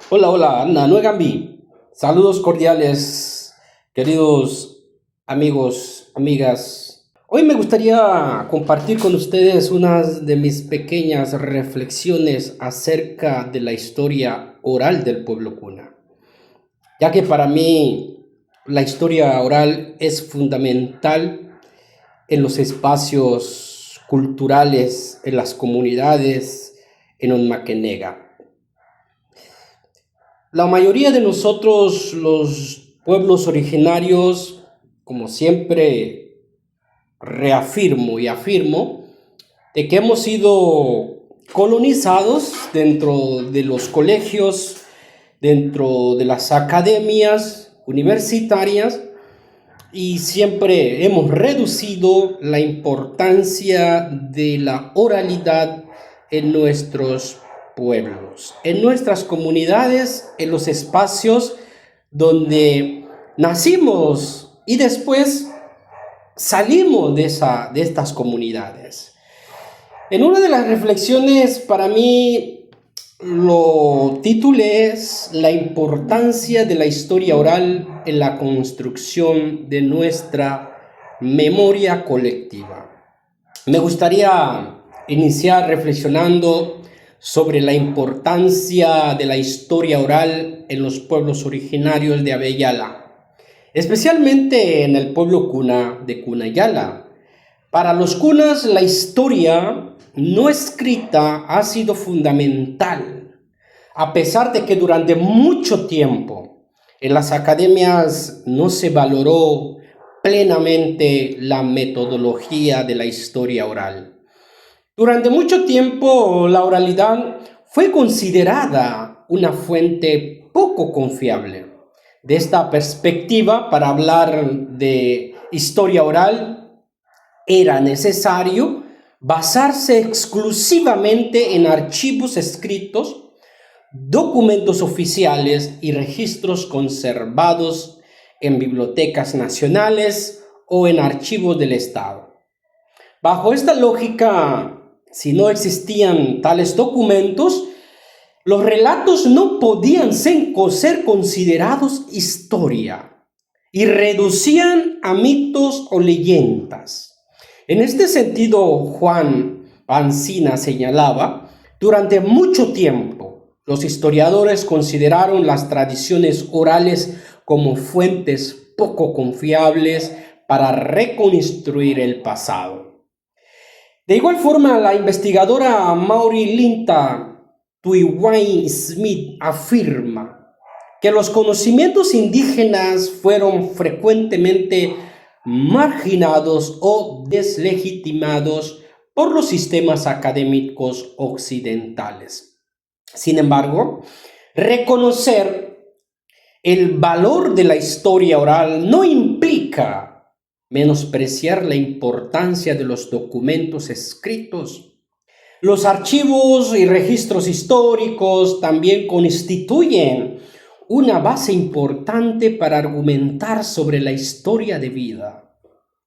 Hola, hola, Anna Nuegambi. Saludos cordiales, queridos amigos, amigas. Hoy me gustaría compartir con ustedes unas de mis pequeñas reflexiones acerca de la historia oral del pueblo Cuna, ya que para mí la historia oral es fundamental en los espacios culturales, en las comunidades, en Onmaquenega. La mayoría de nosotros, los pueblos originarios, como siempre reafirmo y afirmo, de que hemos sido colonizados dentro de los colegios, dentro de las academias universitarias, y siempre hemos reducido la importancia de la oralidad en nuestros pueblos, en nuestras comunidades, en los espacios donde nacimos y después salimos de estas comunidades. En una de las reflexiones para mí lo titulé es La importancia de la historia oral en la construcción de nuestra memoria colectiva. Me gustaría iniciar reflexionando sobre la importancia de la historia oral en los pueblos originarios de Abeyala, especialmente en el pueblo Cuna de Cunayala. Para los cunas, la historia no escrita ha sido fundamental, a pesar de que durante mucho tiempo en las academias no se valoró plenamente la metodología de la historia oral. Durante mucho tiempo la oralidad fue considerada una fuente poco confiable. De esta perspectiva, para hablar de historia oral, era necesario basarse exclusivamente en archivos escritos, documentos oficiales y registros conservados en bibliotecas nacionales o en archivos del Estado. Bajo esta lógica, si no existían tales documentos, los relatos no podían ser considerados historia y reducían a mitos o leyendas. En este sentido, Juan Bancina señalaba, durante mucho tiempo los historiadores consideraron las tradiciones orales como fuentes poco confiables para reconstruir el pasado. De igual forma, la investigadora Maury Linta Tuiwain Smith afirma que los conocimientos indígenas fueron frecuentemente marginados o deslegitimados por los sistemas académicos occidentales. Sin embargo, reconocer el valor de la historia oral no implica menospreciar la importancia de los documentos escritos. Los archivos y registros históricos también constituyen una base importante para argumentar sobre la historia de vida.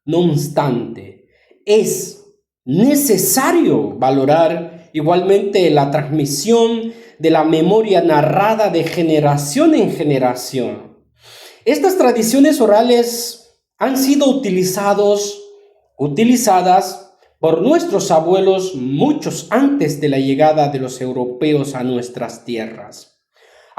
No obstante, es necesario valorar igualmente la transmisión de la memoria narrada de generación en generación. Estas tradiciones orales han sido utilizadas por nuestros abuelos muchos antes de la llegada de los europeos a nuestras tierras.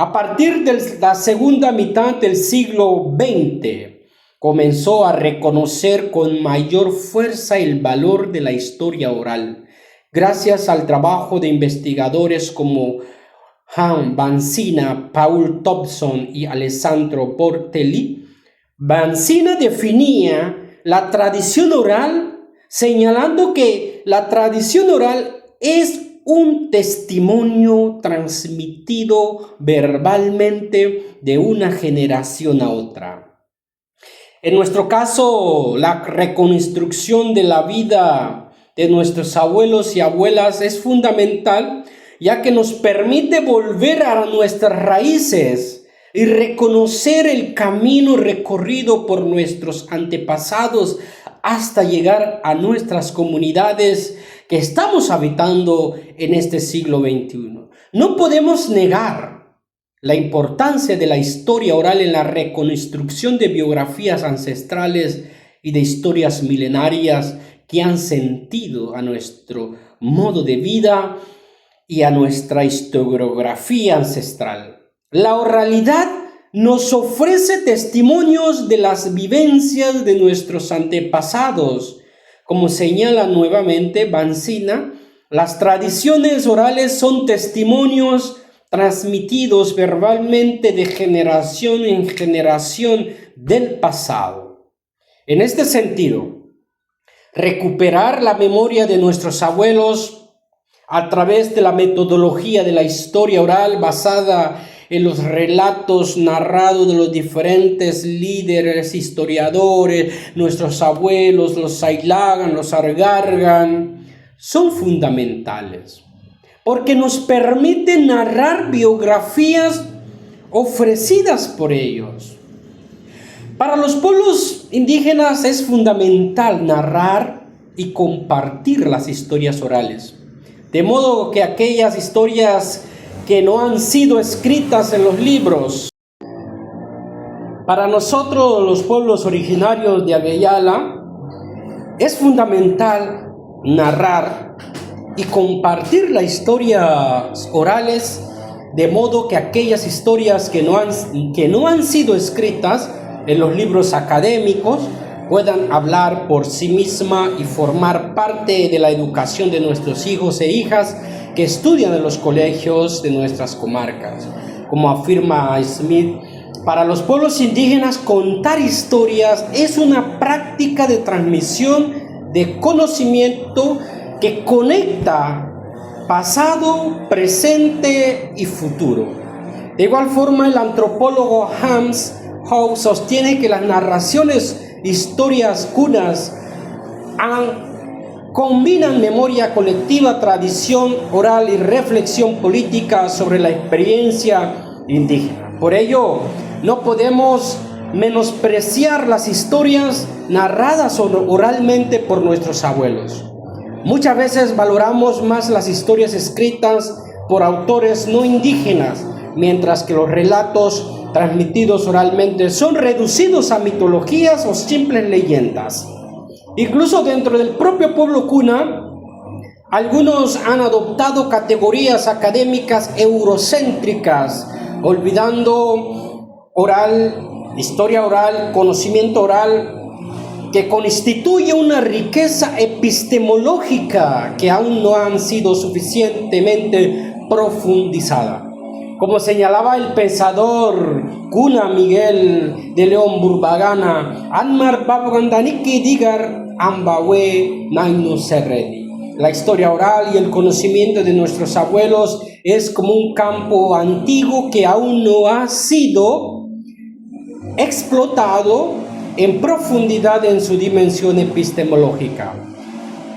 A partir de la segunda mitad del siglo XX, comenzó a reconocer con mayor fuerza el valor de la historia oral, gracias al trabajo de investigadores como Juan Bancina, Paul Thompson y Alessandro Bortelli. Bancina definía la tradición oral señalando que la tradición oral es un testimonio transmitido verbalmente de una generación a otra. En nuestro caso, la reconstrucción de la vida de nuestros abuelos y abuelas es fundamental, ya que nos permite volver a nuestras raíces, y reconocer el camino recorrido por nuestros antepasados hasta llegar a nuestras comunidades que estamos habitando en este siglo XXI. No podemos negar la importancia de la historia oral en la reconstrucción de biografías ancestrales y de historias milenarias que han sentido a nuestro modo de vida y a nuestra historiografía ancestral. La oralidad nos ofrece testimonios de las vivencias de nuestros antepasados. Como señala nuevamente Banzina, las tradiciones orales son testimonios transmitidos verbalmente de generación en generación del pasado. En este sentido, recuperar la memoria de nuestros abuelos a través de la metodología de la historia oral basada en los relatos narrados de los diferentes líderes, historiadores, nuestros abuelos, los Sailagan, los Argargan, son fundamentales, porque nos permite narrar biografías ofrecidas por ellos. Para los pueblos indígenas es fundamental narrar y compartir las historias orales, de modo que aquellas historias que no han sido escritas en los libros. Para nosotros, los pueblos originarios de Abya es fundamental narrar y compartir las historias orales, de modo que aquellas historias que no han sido escritas en los libros académicos puedan hablar por sí misma y formar parte de la educación de nuestros hijos e hijas que estudian en los colegios de nuestras comarcas. Como afirma Smith, para los pueblos indígenas contar historias es una práctica de transmisión de conocimiento que conecta pasado, presente y futuro. De igual forma, el antropólogo Hans Howe sostiene que las narraciones historias cunas combinan memoria colectiva, tradición oral y reflexión política sobre la experiencia indígena. Por ello, no podemos menospreciar las historias narradas oralmente por nuestros abuelos. Muchas veces valoramos más las historias escritas por autores no indígenas, mientras que los relatos transmitidos oralmente son reducidos a mitologías o simples leyendas. Incluso dentro del propio pueblo kuna, algunos han adoptado categorías académicas eurocéntricas, olvidando historia oral, conocimiento oral, que constituye una riqueza epistemológica que aún no han sido suficientemente profundizada. Como señalaba el pensador kuna Miguel de León Burbagana, Anmar Babogandaniki Digar Ambawe Nainu Serredi. La historia oral y el conocimiento de nuestros abuelos es como un campo antiguo que aún no ha sido explotado en profundidad en su dimensión epistemológica.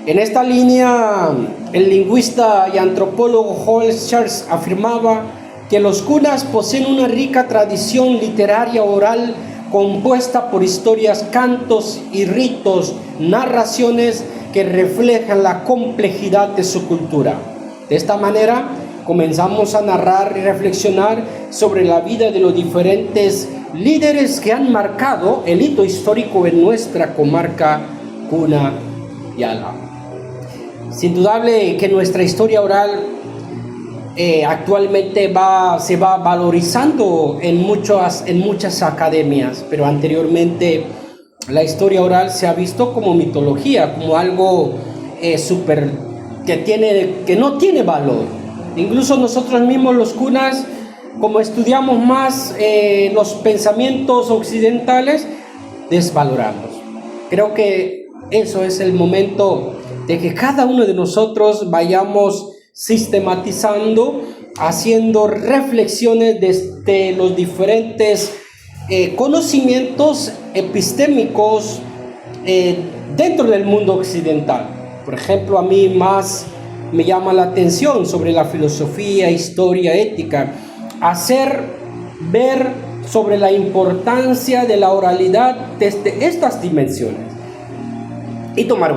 En esta línea, el lingüista y antropólogo Joel Scherz afirmaba que los kunas poseen una rica tradición literaria oral compuesta por historias, cantos y ritos, narraciones que reflejan la complejidad de su cultura. De esta manera, comenzamos a narrar y reflexionar sobre la vida de los diferentes líderes que han marcado el hito histórico en nuestra comarca Kuna Yala. Es indudable que nuestra historia oral actualmente se va valorizando en muchas academias, pero anteriormente la historia oral se ha visto como mitología, como algo que no tiene valor. Incluso nosotros mismos los kunas, como estudiamos más los pensamientos occidentales, desvaloramos. Creo que eso es el momento de que cada uno de nosotros vayamos sistematizando, haciendo reflexiones desde los diferentes conocimientos epistémicos dentro del mundo occidental. Por ejemplo, a mí más me llama la atención sobre la filosofía, historia, ética, hacer ver sobre la importancia de la oralidad desde estas dimensiones y tomar